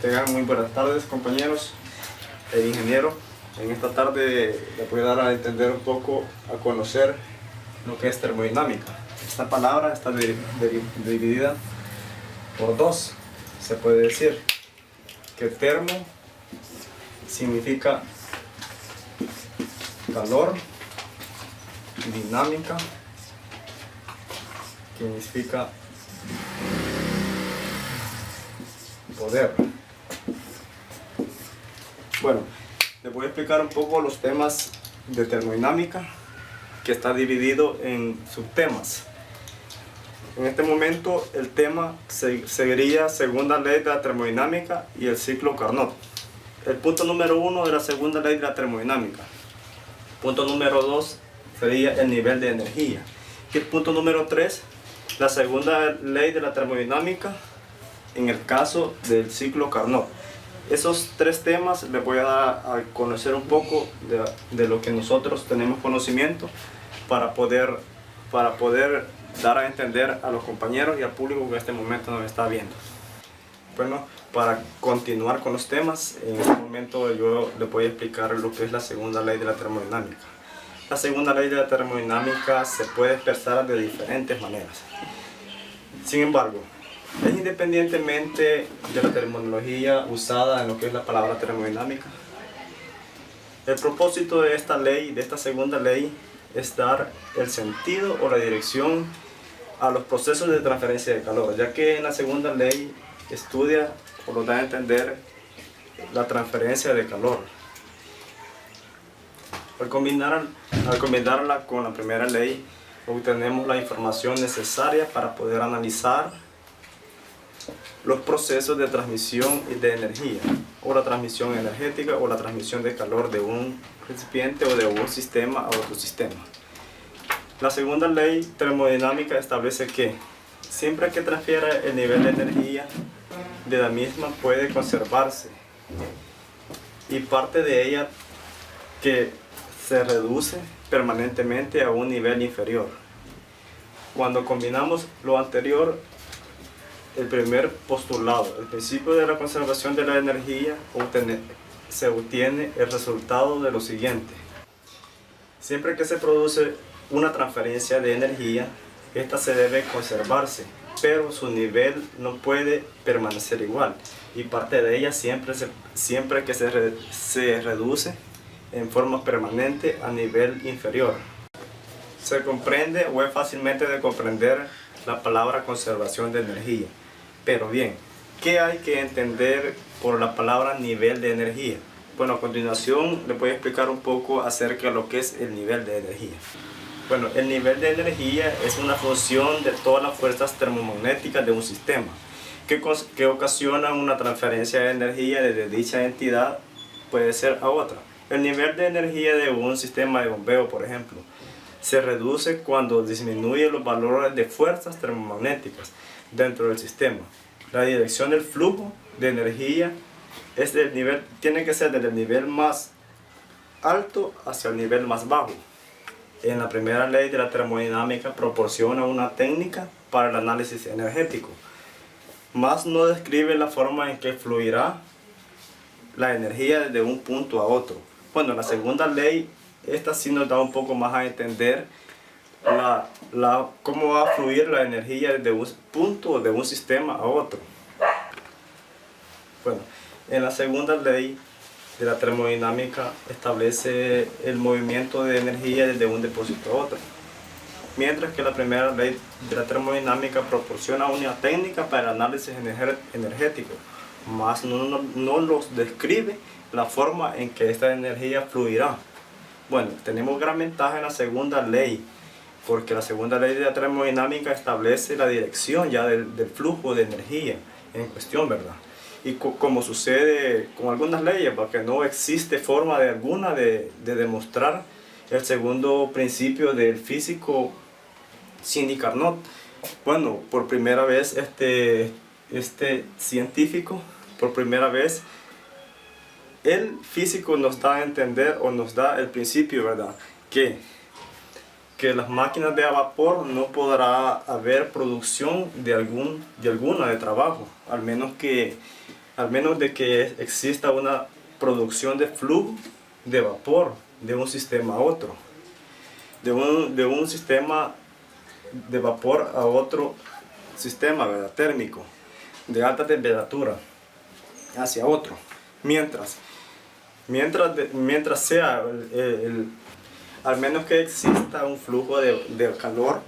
Tengan muy buenas tardes, compañeros e ingeniero. En esta tarde les voy a dar a entender un poco, a conocer lo que es termodinámica. Esta palabra está dividida por dos. Se puede decir que termo significa calor, dinámica significa poder. Bueno, les voy a explicar un poco los temas de termodinámica, que está dividido en subtemas. En este momento el tema seguiría segunda ley de la termodinámica y el ciclo Carnot. El punto número 1 de la segunda ley de la termodinámica. Punto número 2 sería el nivel de energía. Y el punto número 3, la segunda ley de la termodinámica en el caso del ciclo Carnot. Esos tres temas les voy a dar a conocer un poco de lo que nosotros tenemos conocimiento para poder dar a entender a los compañeros y al público que en este momento nos está viendo. Bueno, para continuar con los temas, en este momento yo les voy a explicar lo que es la segunda ley de la termodinámica. La segunda ley de la termodinámica se puede expresar de diferentes maneras. Sin embargo, es independientemente de la terminología usada en lo que es la palabra termodinámica. El propósito de esta ley, de esta segunda ley, es dar el sentido o la dirección a los procesos de transferencia de calor, ya que en la segunda ley estudia o nos da a entender la transferencia de calor. Al combinarla con la primera ley, obtenemos la información necesaria para poder analizar los procesos de transmisión de energía, o la transmisión energética o la transmisión de calor de un recipiente o de un sistema a otro sistema. La segunda ley termodinámica establece que siempre que transfiera el nivel de energía de la misma puede conservarse, y parte de ella que se reduce permanentemente a un nivel inferior. Cuando combinamos lo anterior, el primer postulado, el principio de la conservación de la energía, se obtiene el resultado de lo siguiente. Siempre que se produce una transferencia de energía, esta se debe conservarse, pero su nivel no puede permanecer igual, y parte de ella siempre que se reduce en forma permanente a nivel inferior. Se comprende o es fácilmente de comprender la palabra conservación de energía. Pero bien, ¿qué hay que entender por la palabra nivel de energía? Bueno, a continuación les voy a explicar un poco acerca de lo que es el nivel de energía. Bueno, el nivel de energía es una función de todas las fuerzas termomagnéticas de un sistema que ocasionan una transferencia de energía desde dicha entidad puede ser a otra. El nivel de energía de un sistema de bombeo, por ejemplo, se reduce cuando disminuye los valores de fuerzas termomagnéticas dentro del sistema. La dirección del flujo de energía tiene que ser desde el nivel más alto hacia el nivel más bajo. En la primera ley de la termodinámica proporciona una técnica para el análisis energético, mas no describe la forma en que fluirá la energía desde un punto a otro. Bueno, la segunda ley, esta sí nos da un poco más a entender cómo va a fluir la energía desde un punto de un sistema a otro. Bueno, en la segunda ley de la termodinámica establece el movimiento de energía desde un depósito a otro, mientras que la primera ley de la termodinámica proporciona una técnica para el análisis energético, mas no nos describe la forma en que esta energía fluirá. Bueno, tenemos gran ventaja en la segunda ley, porque la segunda ley de la termodinámica establece la dirección ya del flujo de energía en cuestión, ¿verdad? Y como sucede con algunas leyes, porque no existe forma alguna de demostrar el segundo principio del físico Cindy Carnot. Bueno, por primera vez este científico, por primera vez, el físico nos da a entender o nos da el principio, ¿verdad? Que las máquinas de vapor no podrá haber producción de alguna de trabajo, al menos que al menos de que exista una producción de flujo de vapor de un sistema a otro, de un sistema de vapor a otro sistema, ¿verdad?, térmico, de alta temperatura, hacia otro. Mientras sea al menos que exista un flujo de calor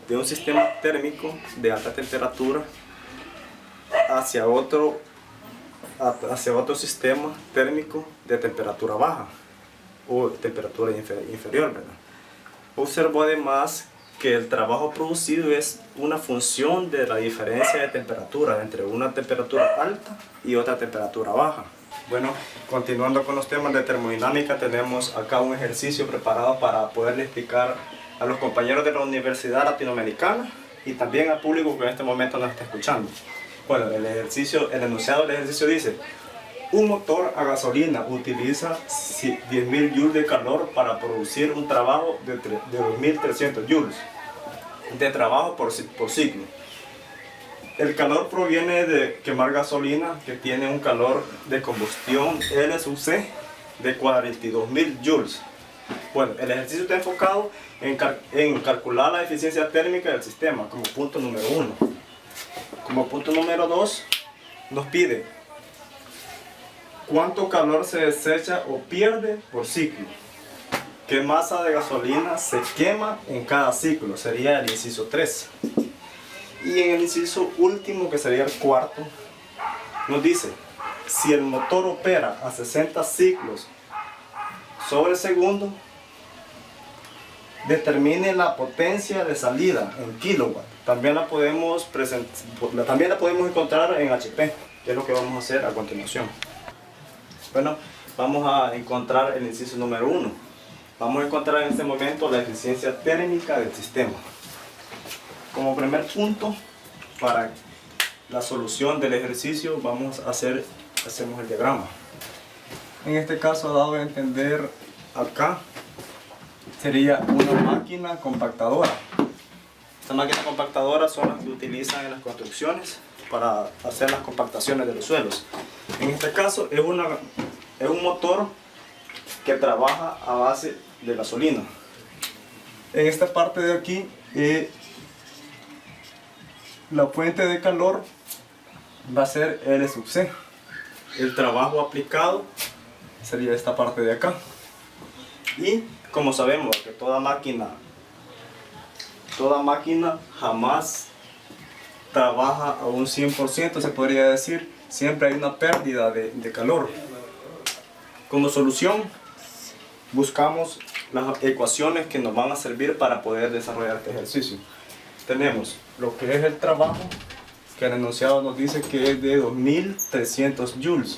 de un sistema térmico de alta temperatura hacia otro sistema térmico de temperatura baja o temperatura inferior, ¿verdad? Observó además que el trabajo producido es una función de la diferencia de temperatura entre una temperatura alta y otra temperatura baja. Bueno, continuando con los temas de termodinámica, tenemos acá un ejercicio preparado para poderle explicar a los compañeros de la Universidad Latinoamericana y también al público que en este momento nos está escuchando. Bueno, el enunciado del ejercicio dice: un motor a gasolina utiliza 10.000 joules de calor para producir un trabajo de 2.300 joules de trabajo por ciclo. El calor proviene de quemar gasolina, que tiene un calor de combustión L sub C de 42.000 joules. Bueno, el ejercicio está enfocado en calcular la eficiencia térmica del sistema como punto número 1. Como punto número 2 nos pide cuánto calor se desecha o pierde por ciclo. ¿Qué masa de gasolina se quema en cada ciclo? Sería el inciso 3. Y en el inciso último, que sería el cuarto, nos dice: si el motor opera a 60 ciclos sobre segundo, determine la potencia de salida en kilowatt. También la podemos encontrar en HP, que es lo que vamos a hacer a continuación. Bueno, vamos a encontrar el inciso número 1. Vamos a encontrar en este momento la eficiencia térmica del sistema. Como primer punto, para la solución del ejercicio, hacemos el diagrama. En este caso, dado a entender acá, sería una máquina compactadora. Estas máquinas compactadoras son las que utilizan en las construcciones para hacer las compactaciones de los suelos. En este caso es un motor que trabaja a base de gasolina. En esta parte de aquí, la fuente de calor va a ser L sub C. El trabajo aplicado sería esta parte de acá. Y como sabemos que toda máquina jamás trabaja a un 100%, se podría decir, siempre hay una pérdida de calor. Como solución, buscamos las ecuaciones que nos van a servir para poder desarrollar este ejercicio. Tenemos lo que es el trabajo, que el enunciado nos dice que es de 2.300 joules.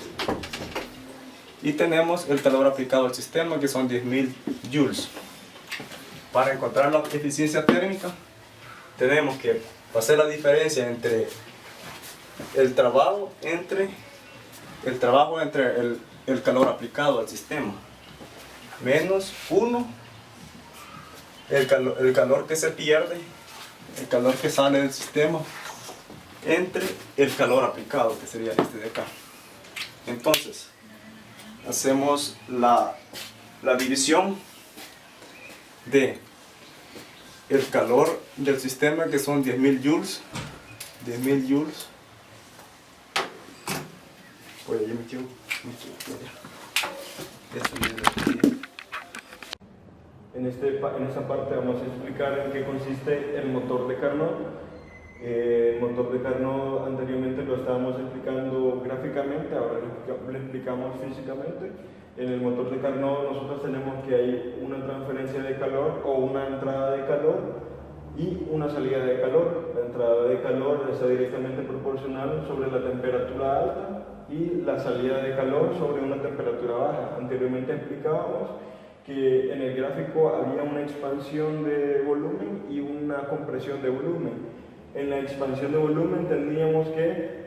Y tenemos el calor aplicado al sistema, que son 10.000 joules. Para encontrar la eficiencia térmica, tenemos que hacer la diferencia entre el trabajo entre el calor aplicado al sistema, menos 1, el calor que se pierde, el calor que sale del sistema, entre el calor aplicado, que sería este de acá. Entonces, hacemos la división de el calor del sistema, que son 10.000 joules. 10.000 joules. Oye, yo me equivoco. En esta parte vamos a explicar en qué consiste el motor de Carnot. El motor de Carnot anteriormente lo estábamos explicando gráficamente, ahora lo explicamos físicamente. En el motor de Carnot nosotros tenemos que hay una transferencia de calor o una entrada de calor y una salida de calor. La entrada de calor está directamente proporcional sobre la temperatura alta y la salida de calor sobre una temperatura baja. Anteriormente explicábamos que en el gráfico había una expansión de volumen y una compresión de volumen. En la expansión de volumen teníamos que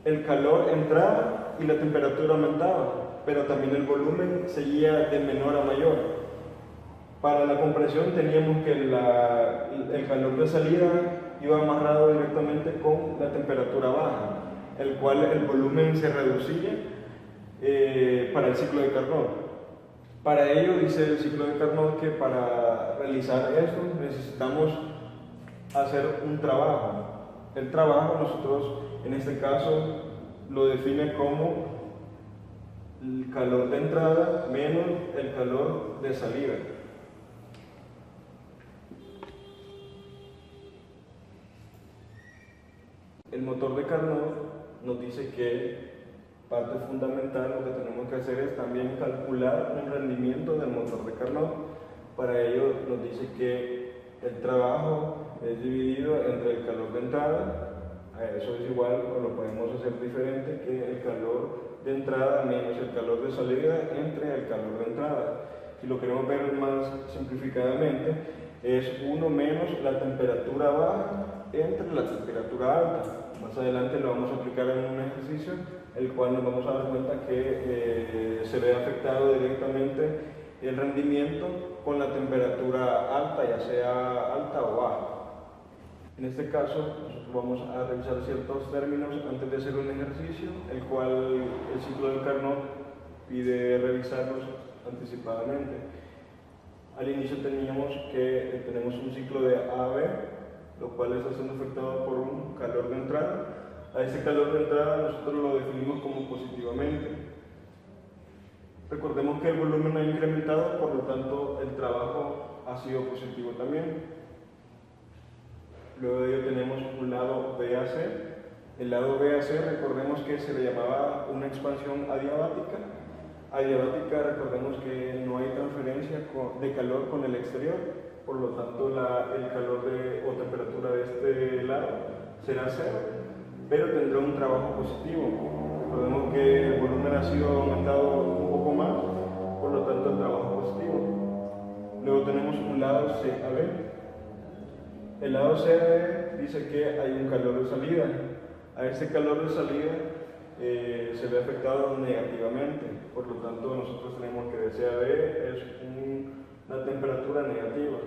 el calor entraba y la temperatura aumentaba, pero también el volumen seguía de menor a mayor. Para la compresión teníamos que el calor de salida iba amarrado directamente con la temperatura baja. el cual el volumen se reducía para el ciclo de Carnot. Para ello dice el ciclo de Carnot que para realizar esto necesitamos hacer un trabajo. El trabajo nosotros en este caso lo define como el calor de entrada menos el calor de salida. El motor de Carnot nos dice que parte fundamental lo que tenemos que hacer es también calcular un rendimiento del motor de Carnot. Para ello nos dice que el trabajo es dividido entre el calor de entrada, a eso es igual o lo podemos hacer diferente que el calor de entrada menos el calor de salida entre el calor de entrada. Si lo queremos ver más simplificadamente, es 1 menos la temperatura baja entre la temperatura alta. Más adelante lo vamos a aplicar en un ejercicio, el cual nos vamos a dar cuenta que se ve afectado directamente el rendimiento con la temperatura alta, ya sea alta o baja. En este caso, nosotros vamos a revisar ciertos términos antes de hacer un ejercicio, el cual el ciclo de Carnot pide revisarlos anticipadamente. Al inicio tenemos un ciclo de AB, lo cual está siendo afectado por un calor de entrada. A ese calor de entrada nosotros lo definimos como positivamente. Recordemos que el volumen ha incrementado, por lo tanto el trabajo ha sido positivo también. Luego de ello tenemos un lado BAC. El lado BAC, recordemos que se le llamaba una expansión adiabática. Adiabática, recordemos que no hay transferencia de calor con el exterior, por lo tanto el calor o temperatura de este lado será cero, pero tendrá un trabajo positivo. Recordemos que el volumen ha sido aumentado un poco más, por lo tanto el trabajo positivo. Luego tenemos un lado CAB. El lado CAB dice que hay un calor de salida. A ese calor de salida se ve afectado negativamente, por lo tanto nosotros tenemos que CAB es una temperatura negativa.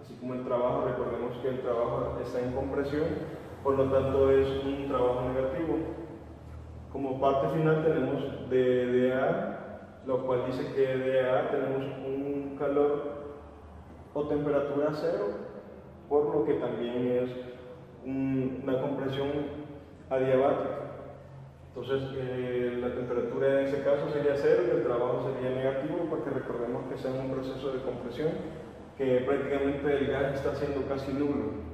Así como el trabajo, recordemos que el trabajo está en compresión, por lo tanto es un trabajo negativo. Como parte final tenemos DA, lo cual dice que DA tenemos un calor o temperatura cero, por lo que también es una compresión adiabática. Entonces la temperatura en ese caso sería cero y el trabajo sería negativo, porque recordemos que está en un proceso de compresión que prácticamente el gas está siendo casi nulo.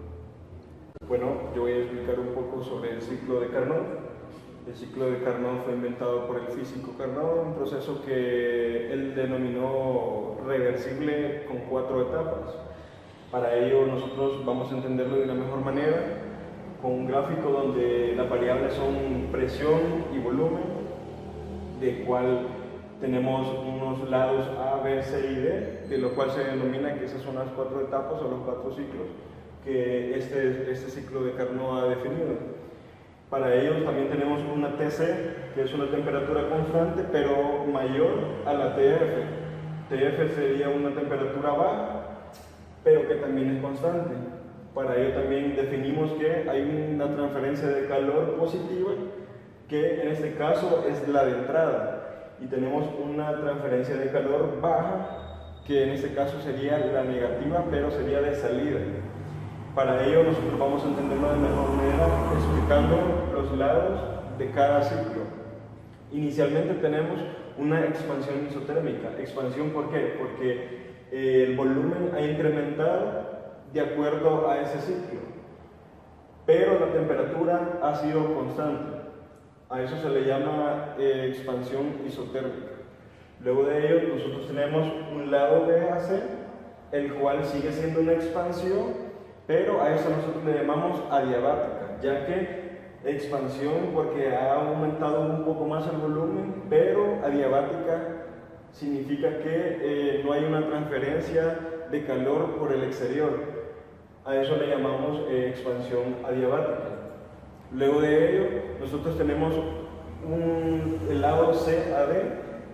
Bueno, yo voy a explicar un poco sobre el ciclo de Carnot. El ciclo de Carnot fue inventado por el físico Carnot, un proceso que él denominó reversible con 4 etapas. Para ello nosotros vamos a entenderlo de una mejor manera, con un gráfico donde las variables son presión y volumen, de cual tenemos unos lados A, B, C y D, de lo cual se denomina que esas son las 4 etapas o los 4 ciclos que este ciclo de Carnot ha definido. Para ello también tenemos una TC, que es una temperatura constante, pero mayor a la TF. TF sería una temperatura baja, pero que también es constante. Para ello también definimos que hay una transferencia de calor positiva, que en este caso es la de entrada, y tenemos una transferencia de calor baja, que en este caso sería la negativa, pero sería de salida. Para ello nosotros vamos a entenderlo de mejor manera explicando los lados de cada ciclo. Inicialmente tenemos una expansión isotérmica. ¿Expansión por qué? Porque el volumen ha incrementado de acuerdo a ese ciclo, pero la temperatura ha sido constante. A eso se le llama expansión isotérmica. Luego de ello nosotros tenemos un lado BAC, el cual sigue siendo una expansión, pero a eso nosotros le llamamos adiabática, ya que expansión porque ha aumentado un poco más el volumen, pero adiabática significa que no hay una transferencia de calor por el exterior. A eso le llamamos expansión adiabática. Luego de ello, nosotros tenemos el lado CAD,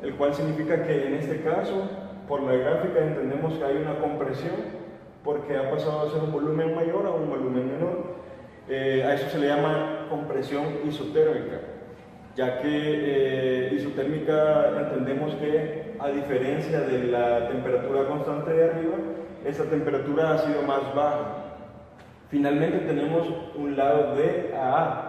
el cual significa que en este caso, por la gráfica entendemos que hay una compresión, porque ha pasado a ser un volumen mayor a un volumen menor. A eso se le llama compresión isotérmica, ya que isotérmica entendemos que, a diferencia de la temperatura constante de arriba, esta temperatura ha sido más baja. Finalmente tenemos un lado de AA,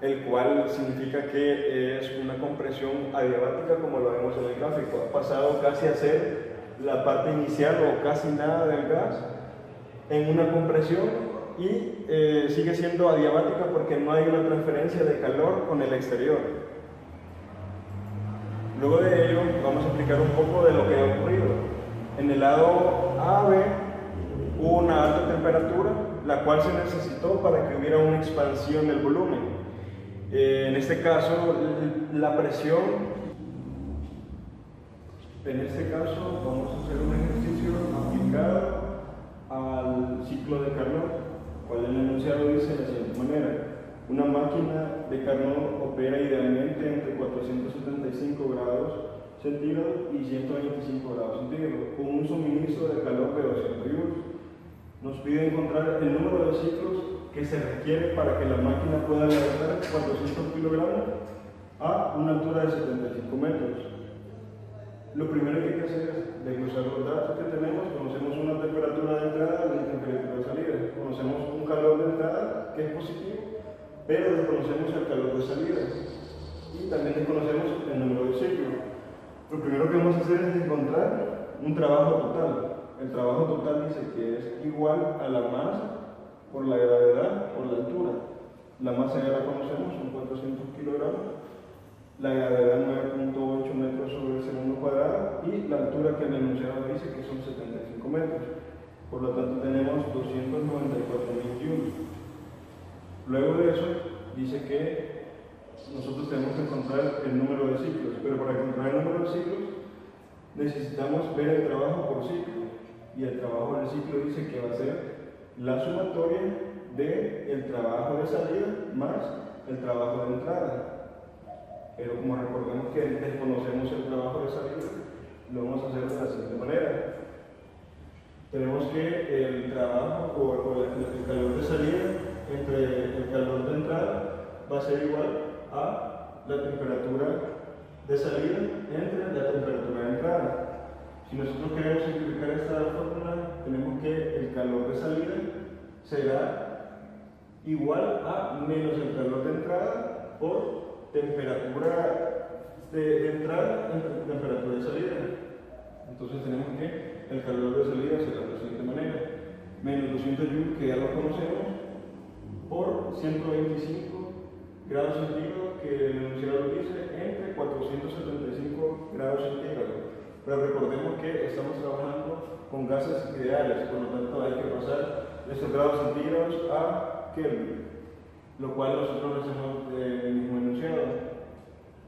el cual significa que es una compresión adiabática, como lo vemos en el gráfico. Ha pasado casi a ser la parte inicial o casi nada del gas en una compresión y sigue siendo adiabática porque no hay una transferencia de calor con el exterior. Luego de ello vamos a explicar un poco de lo que ha ocurrido. En el lado AB hubo una alta temperatura, la cual se necesitó para que hubiera una expansión del volumen. En este caso, la presión, en este caso vamos a hacer un ejercicio aplicado al ciclo de Carnot, cual el enunciado dice de la siguiente manera: una máquina de Carnot opera idealmente entre 475 grados centígrados y 125 grados centígrados, con un suministro de calor de 200 joules. Nos pide encontrar el número de ciclos que se requiere para que la máquina pueda levantar 400 kilogramos a una altura de 75 metros. Lo primero que hay que hacer es desglosar los datos que tenemos. Conocemos una temperatura de entrada y una temperatura de salida. Conocemos un calor de entrada que es positivo, pero desconocemos el calor de salida. Y también desconocemos el número de ciclos. Lo primero que vamos a hacer es encontrar un trabajo total. El trabajo total dice que es igual a la masa por la gravedad por la altura. La masa ya la conocemos, son 400 kilogramos. La gravedad 9.8 metros sobre el segundo cuadrado y la altura que el enunciado dice que son 75 metros. Por lo tanto tenemos 294.000 joules. Luego de eso dice que nosotros tenemos que encontrar el número de ciclos, pero para encontrar el número de ciclos necesitamos ver el trabajo por ciclo, y el trabajo del ciclo dice que va a ser la sumatoria del trabajo de salida más el trabajo de entrada. Pero como recordemos que desconocemos el trabajo de salida, lo vamos a hacer de la siguiente manera. Tenemos que el trabajo o el calor de salida entre el calor de entrada va a ser igual a la temperatura de salida entre la temperatura de entrada. Si nosotros queremos simplificar esta fórmula, tenemos que el calor de salida será igual a menos el calor de entrada por temperatura de entrada entre temperatura de salida. Entonces tenemos que el calor de salida será de la siguiente manera: menos 200 joules, que ya lo conocemos, por 125 grados centígrados, que el enunciado dice entre 475 grados centígrados. Pero recordemos que estamos trabajando con gases ideales, por lo tanto hay que pasar de estos grados centígrados a Kelvin, lo cual nosotros lo hacemos del mismo enunciado: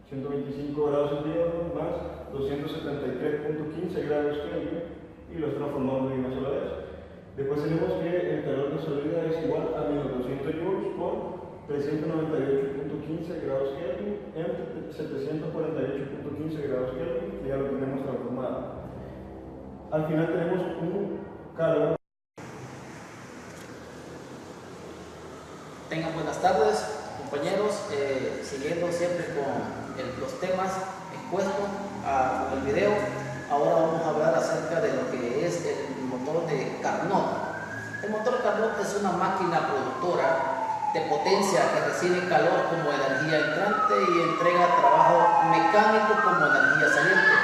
125 grados centígrados más 273.15 grados Kelvin, y los transformamos de una sola vez. Después tenemos que el calor de salida es igual a menos 200 joules por 398.15 grados Kelvin entre 748.15 grados Kelvin, que ya lo tenemos transformado. Al final tenemos un calor. Tengan buenas tardes, compañeros, siguiendo siempre con los temas expuestos con el video. Ahora vamos a hablar acerca de lo que es el motor de Carnot. El motor Carnot es una máquina productora de potencia que recibe calor como energía entrante y entrega trabajo mecánico como energía saliente.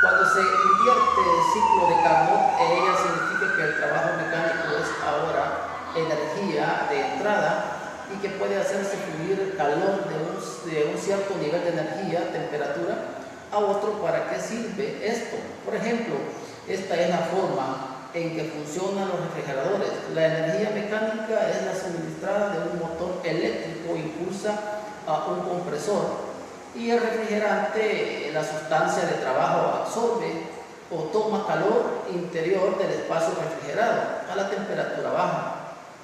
Cuando se invierte el ciclo de Carnot, ella significa que el trabajo mecánico es ahora energía de entrada y que puede hacerse fluir calor de un cierto nivel de energía, temperatura, a otro. ¿Para qué sirve esto? Por ejemplo, esta es la forma en que funcionan los refrigeradores. La energía mecánica es la suministrada de un motor eléctrico, impulsa a un compresor, y el refrigerante, la sustancia de trabajo, absorbe o toma calor interior del espacio refrigerado a la temperatura baja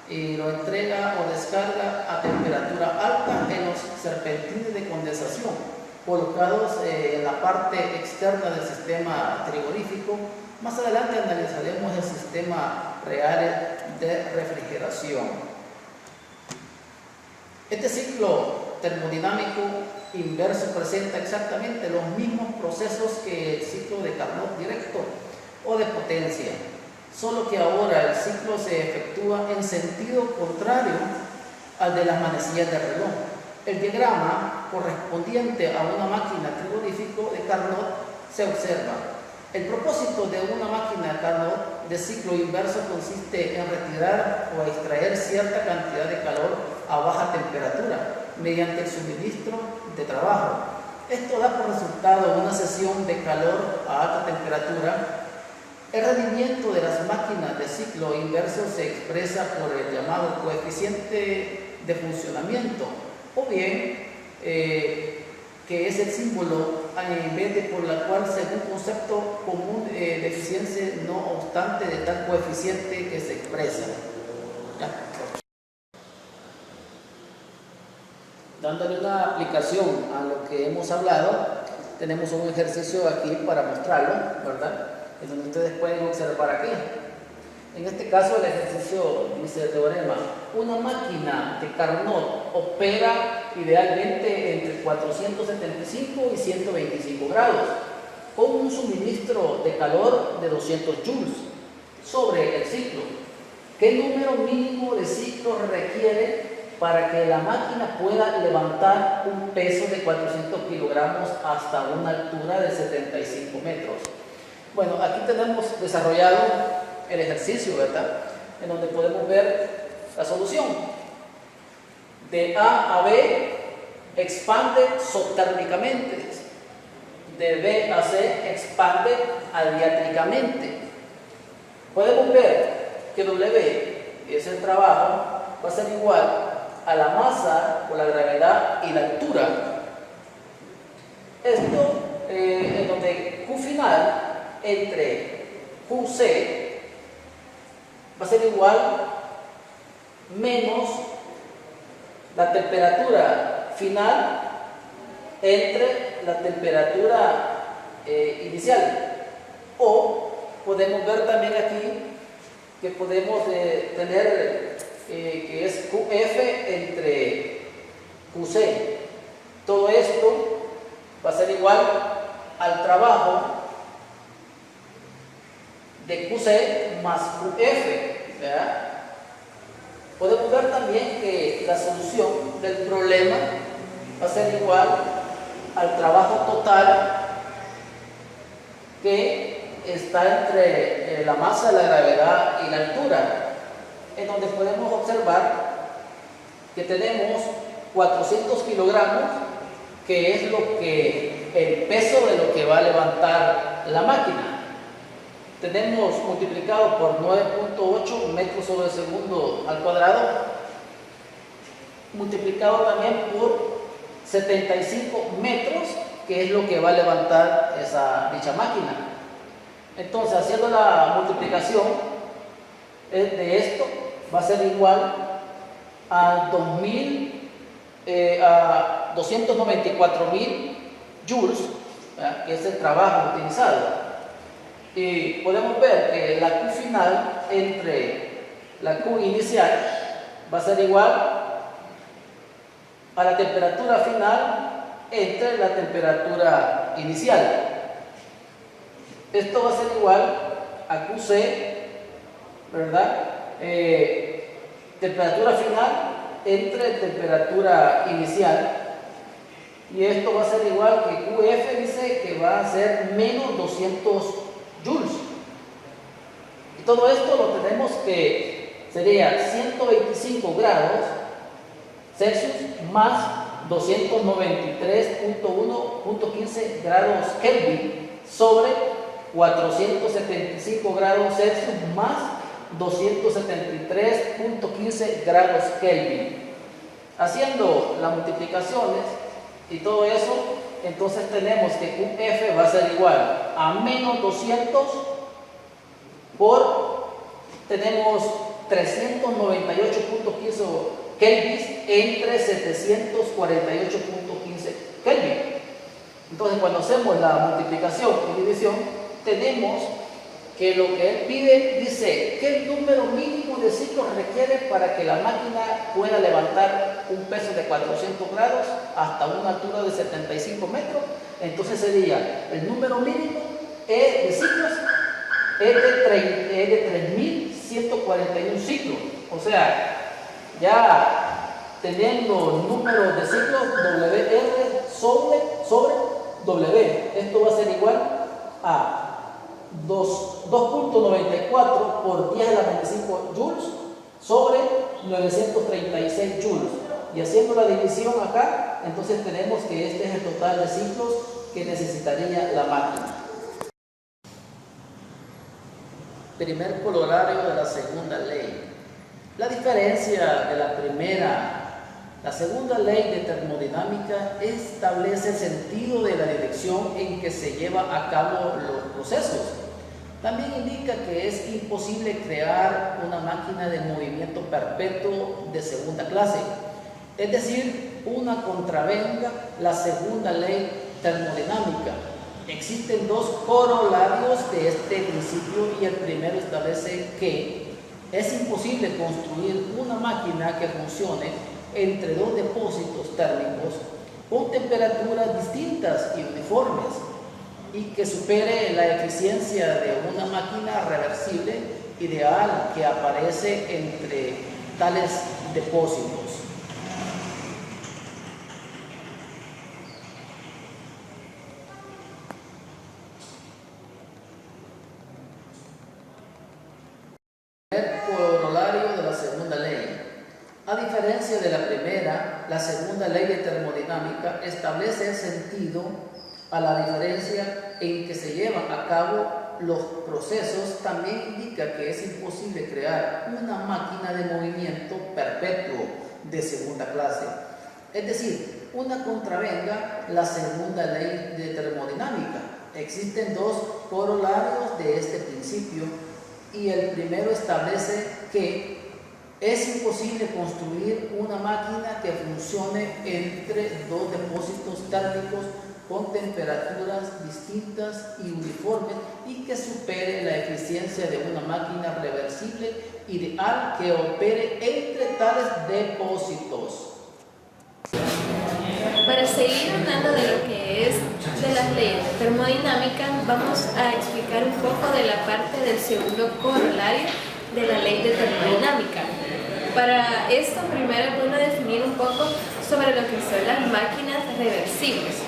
y lo entrega o descarga a temperatura alta en los serpentines de condensación colocados en la parte externa del sistema frigorífico. Más adelante analizaremos el sistema real de refrigeración. Este ciclo termodinámico inverso presenta exactamente los mismos procesos que el ciclo de Carnot directo o de potencia, solo que ahora el ciclo se efectúa en sentido contrario al de las manecillas de reloj. El diagrama correspondiente a una máquina frigorífico de Carnot se observa. El propósito de una máquina Carnot de ciclo inverso consiste en retirar o extraer cierta cantidad de calor a baja temperatura mediante el suministro de trabajo. Esto da por resultado una sesión de calor a alta temperatura. El rendimiento de las máquinas de ciclo inverso se expresa por el llamado coeficiente de funcionamiento, o bien que es el símbolo en vez de por la cual, según concepto común de eficiencia, no obstante de tal coeficiente que se expresa. ¿Ya? Dándole una aplicación a lo que hemos hablado, tenemos un ejercicio aquí para mostrarlo, ¿verdad? En donde ustedes pueden observar aquí. En este caso el ejercicio dice el teorema: una máquina de Carnot opera idealmente entre 475 y 125 grados con un suministro de calor de 200 joules sobre el ciclo. ¿Qué número mínimo de ciclos requiere para que la máquina pueda levantar un peso de 400 kilogramos hasta una altura de 75 metros? Bueno, aquí tenemos desarrollado el ejercicio, ¿verdad? En donde podemos ver la solución. De A a B expande isotérmicamente, de B a C expande adiátricamente. Podemos ver que W es el trabajo, va a ser igual a la masa o la gravedad y la altura. Esto en donde Q final entre QC va a ser igual menos la temperatura final entre la temperatura inicial. O podemos ver también aquí que podemos tener que es QF entre QC. Todo esto va a ser igual al trabajo de QC más QF, ¿verdad? Podemos ver también que la solución del problema va a ser igual al trabajo total que está entre la masa, la gravedad y la altura, en donde podemos observar que tenemos 400 kilogramos, que es lo que el peso de lo que va a levantar la máquina. Tenemos multiplicado por 9.8 metros sobre segundo al cuadrado, multiplicado también por 75 metros, que es lo que va a levantar dicha máquina. Entonces, haciendo la multiplicación de esto, va a ser igual a 294.000 joules, ¿verdad? Que es el trabajo utilizado. Y podemos ver que la Q final entre la Q inicial va a ser igual a la temperatura final entre la temperatura inicial. Esto va a ser igual a QC, ¿verdad? Temperatura final entre temperatura inicial. Y esto va a ser igual que QF, dice que va a ser menos 200 joules. Y todo esto lo tenemos que sería 125 grados Celsius más 293.1.15 grados Kelvin sobre 475 grados Celsius más 273.15 grados Kelvin. Haciendo las multiplicaciones y todo eso, entonces tenemos que QF va a ser igual a menos 200 por, tenemos 398.15 Kelvin entre 748.15 Kelvin. Entonces, cuando hacemos la multiplicación y división, tenemos que lo que él pide dice que el número mínimo mínimo de ciclos requiere para que la máquina pueda levantar un peso de 400 grados hasta una altura de 75 metros. Entonces sería el número mínimo de ciclos es de 3.141 ciclos. O sea, ya teniendo números de ciclos WR sobre W, esto va a ser igual a 2.94 por 10 a la 25 joules sobre 936 joules. Y haciendo la división acá, entonces tenemos que este es el total de ciclos que necesitaría la máquina. Primer corolario de la segunda ley. La diferencia de la primera. La segunda ley de termodinámica establece el sentido de la dirección en que se lleva a cabo los procesos. También indica que es imposible crear una máquina de movimiento perpetuo de segunda clase, es decir, una contravenga la segunda ley termodinámica. Existen dos corolarios de este principio y el primero establece que es imposible construir una máquina que funcione entre dos depósitos térmicos con temperaturas distintas y uniformes y que supere la eficiencia de una máquina reversible ideal que aparece entre tales depósitos. Corolario de la segunda ley. A diferencia de la primera, la segunda ley de termodinámica establece el sentido a la diferencia en que se llevan a cabo los procesos. También indica que es imposible crear una máquina de movimiento perpetuo de segunda clase, es decir, una contravenga la segunda ley de termodinámica. Existen dos corolarios de este principio y el primero establece que es imposible construir una máquina que funcione entre dos depósitos térmicos con temperaturas distintas y uniformes y que supere la eficiencia de una máquina reversible ideal que opere entre tales depósitos. Para seguir hablando de lo que es de las leyes termodinámicas, vamos a explicar un poco de la parte del segundo corolario de la ley de termodinámica. Para esto, primero es bueno definir un poco sobre lo que son las máquinas reversibles.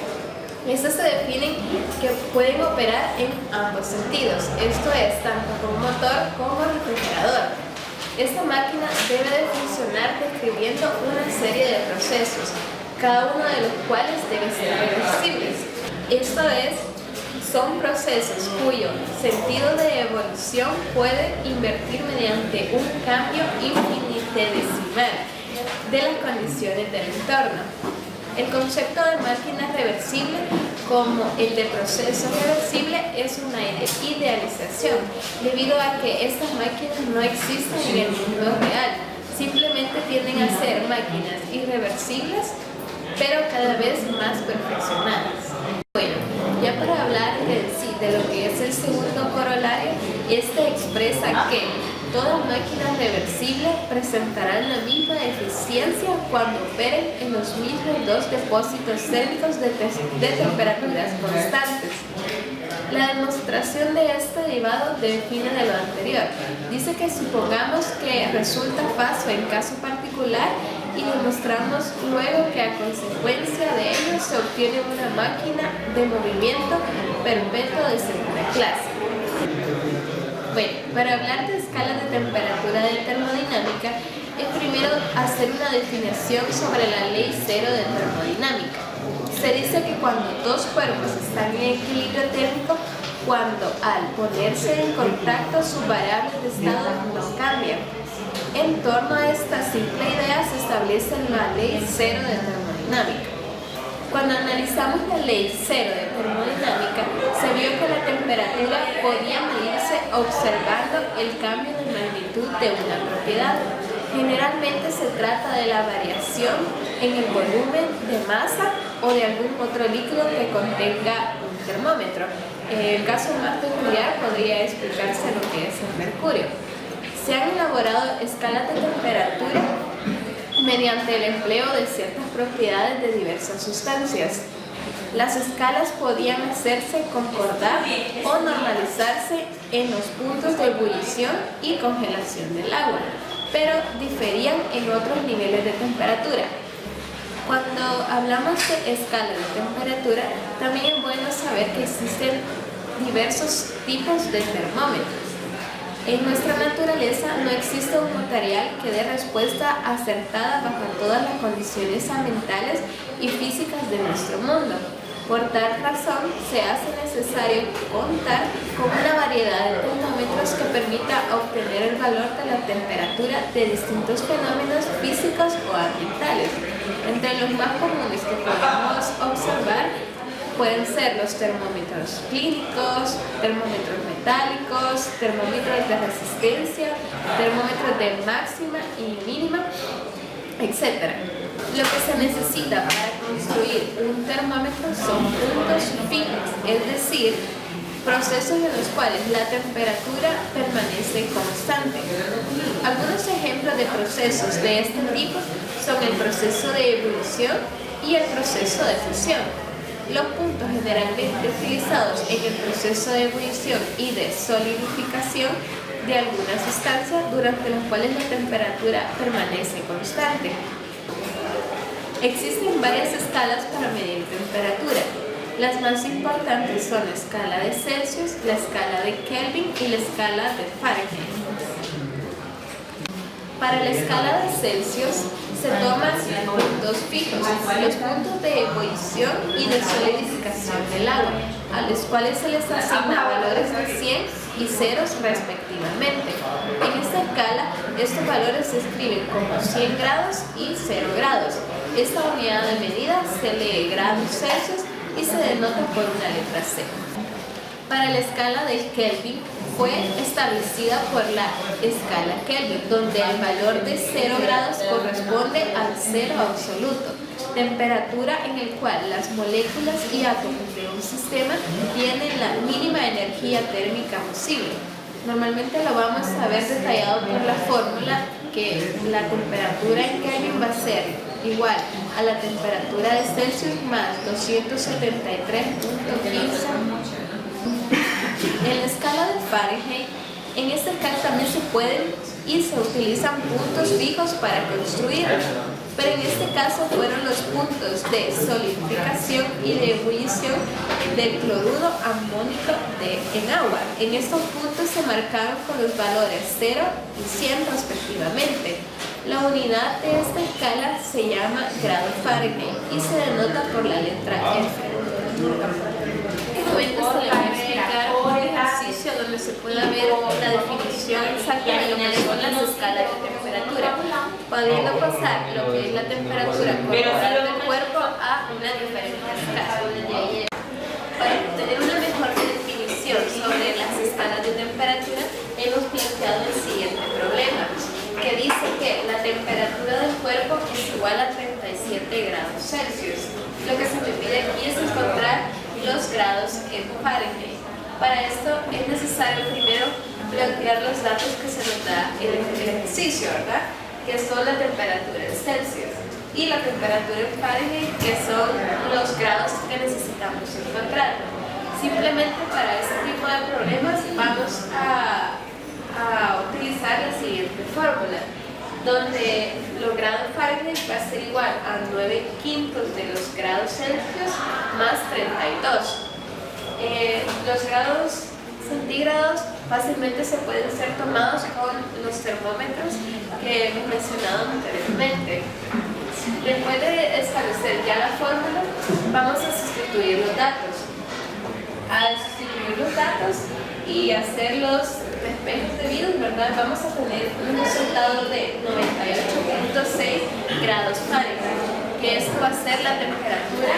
Estas se definen que pueden operar en ambos sentidos, esto es, tanto con motor como refrigerador. Esta máquina debe de funcionar describiendo una serie de procesos, cada uno de los cuales debe ser reversibles. Esto es, son procesos cuyo sentido de evolución puede invertir mediante un cambio infinitesimal de las condiciones del entorno. El concepto de máquina reversible, como el de proceso reversible, es una idealización, debido a que estas máquinas no existen en el mundo real, simplemente tienden a ser máquinas irreversibles, pero cada vez más perfeccionadas. Bueno, ya para hablar de lo que es el segundo corolario, este expresa que todas máquinas reversibles presentarán la misma eficiencia cuando operen en los mismos dos depósitos térmicos de temperaturas constantes. La demostración de este derivado define de lo anterior. Dice que supongamos que resulta paso en caso particular y demostramos luego que a consecuencia de ello se obtiene una máquina de movimiento perpetuo de segunda clase. Bueno, para hablar de escalas de temperatura de termodinámica, es primero hacer una definición sobre la ley cero de termodinámica. Se dice que cuando dos cuerpos están en equilibrio térmico, cuando al ponerse en contacto sus variables de estado no cambian. En torno a esta simple idea se establece la ley cero de termodinámica. Cuando analizamos la ley cero de termodinámica, se vio que la temperatura podía medirse observando el cambio de magnitud de una propiedad. Generalmente se trata de la variación en el volumen de masa o de algún otro líquido que contenga un termómetro. En el caso más peculiar podría explicarse lo que es el mercurio. Se han elaborado escalas de temperatura mediante el empleo de ciertas propiedades de diversas sustancias. Las escalas podían hacerse concordar o normalizarse en los puntos de ebullición y congelación del agua, pero diferían en otros niveles de temperatura. Cuando hablamos de escala de temperatura, también es bueno saber que existen diversos tipos de termómetros. En nuestra naturaleza no existe un material que dé respuesta acertada bajo todas las condiciones ambientales y físicas de nuestro mundo. Por tal razón, se hace necesario contar con una variedad de termómetros que permita obtener el valor de la temperatura de distintos fenómenos físicos o ambientales. Entre los más comunes que podemos observar pueden ser los termómetros clínicos, termómetros metálicos, termómetros de resistencia, termómetros de máxima y mínima, etc. Lo que se necesita para construir un termómetro son puntos finos, es decir, procesos en los cuales la temperatura permanece constante. Algunos ejemplos de procesos de este tipo son el proceso de ebullición y el proceso de fusión. Los puntos generalmente utilizados en el proceso de ebullición y de solidificación de alguna sustancia durante los cuales la temperatura permanece constante. Existen varias escalas para medir temperatura. Las más importantes son la escala de Celsius, la escala de Kelvin y la escala de Fahrenheit. Para la escala de Celsius se toman puntos fijos, los puntos de ebullición y de solidificación del agua, a los cuales se les asigna valores de 100 y ceros respectivamente. En esta escala, estos valores se escriben como 100 grados y 0 grados. Esta unidad de medida se lee grados Celsius y se denota por una letra C. Para la escala de Kelvin fue establecida por la escala Kelvin, donde el valor de 0 grados corresponde al cero absoluto, temperatura en el cual las moléculas y átomos de un sistema tienen la mínima energía térmica posible. Normalmente lo vamos a ver detallado por la fórmula que la temperatura en Kelvin va a ser igual a la temperatura de Celsius más 273.15. En la escala de Fahrenheit, en esta escala también se pueden y se utilizan puntos fijos para construirla, pero en este caso fueron los puntos de solidificación y de ebullición del cloruro amónico en agua. En estos puntos se marcaron con los valores 0 y 100 respectivamente. La unidad de esta escala se llama grado Fahrenheit y se denota por la letra F. Se le va a explicar un ejercicio donde se pueda ver la definición exacta de lo que son las escalas de temperatura, pudiendo pasar lo que es la temperatura corporal del cuerpo a una diferente escala. Para obtener una mejor definición sobre las escalas de temperatura, hemos planteado el siguiente problema, que dice que la temperatura del cuerpo es igual a 37 grados Celsius. Lo que se me pide aquí es encontrar los grados en Fahrenheit. Para esto es necesario primero plantear los datos que se nos da en el ejercicio, ¿verdad? Que son la temperatura en Celsius y la temperatura en Fahrenheit, que son los grados que necesitamos encontrar. Simplemente para este tipo de problemas vamos a utilizar la siguiente fórmula, donde los grados Fahrenheit va a ser igual a 9/5 de los grados Celsius más 32. Los grados centígrados fácilmente se pueden ser tomados con los termómetros que hemos mencionado anteriormente. Después de establecer ya la fórmula, vamos a sustituir los datos. Al sustituir los datos y hacer los despejos debidos, ¿verdad? Vamos a tener un resultado de 98.6 grados Fahrenheit, que esto va a ser la temperatura